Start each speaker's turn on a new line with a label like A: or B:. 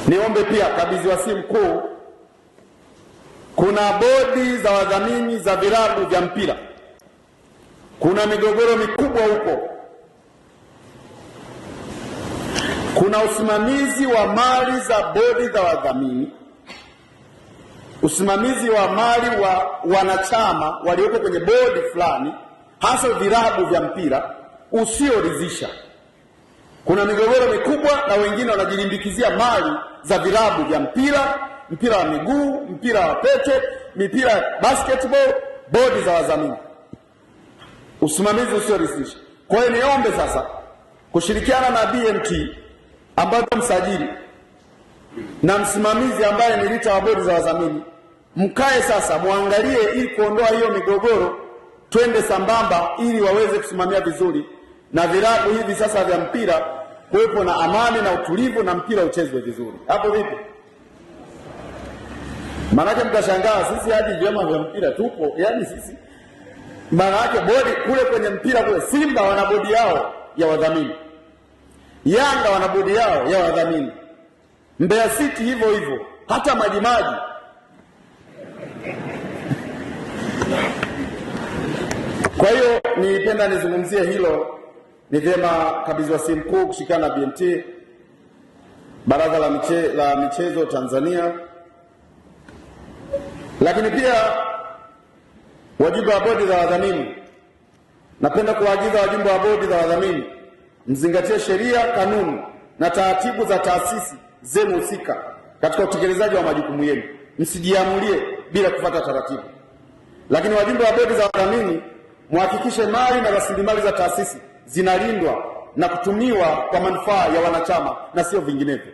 A: Niombe pia kabidhi wasifu mkuu, kuna bodi za wadhamini za vilabu vya mpira, kuna migogoro mikubwa huko, kuna usimamizi wa mali za bodi za wadhamini, usimamizi wa mali wa wanachama walioko kwenye bodi fulani, hasa vilabu vya mpira, usioridhisha. Kuna migogoro mikubwa na wengine wanajilimbikizia mali za vilabu vya mpira wa miguu, mpira wa pete, mipira ya basketball, bodi za wadhamini, usimamizi usioridhisha. Kwa hiyo niombe sasa kushirikiana na BMT ambayo msajili na msimamizi ambaye ni Rita wa bodi za wadhamini, mkae sasa muangalie ili kuondoa hiyo migogoro, twende sambamba ili waweze kusimamia vizuri na vilabu hivi sasa vya mpira kuwepo na amani na utulivu na mpira uchezwe vizuri. Hapo vipi? Maanake mtashangaa sisi hadi vyama vya mpira tupo, yani sisi maanake bodi kule kwenye mpira kule, Simba wana bodi yao ya wadhamini, Yanga wana bodi yao ya wadhamini, Mbeya City hivyo hivyo, hata Majimaji. Kwa hiyo nipenda nizungumzie hilo. Ni vyema kabidhi wasifu mkuu kushikana na BMT, Baraza la Michezo Tanzania, lakini pia wajumbe wa bodi za wadhamini. Napenda kuwaagiza wajumbe wa bodi za wadhamini mzingatie sheria, kanuni na taratibu za taasisi zenu husika katika utekelezaji wa majukumu yenu, msijiamulie bila kufuata taratibu. Lakini wajumbe wa bodi za wadhamini muhakikishe mali na rasilimali za taasisi zinalindwa na kutumiwa kwa manufaa ya wanachama na sio vinginevyo.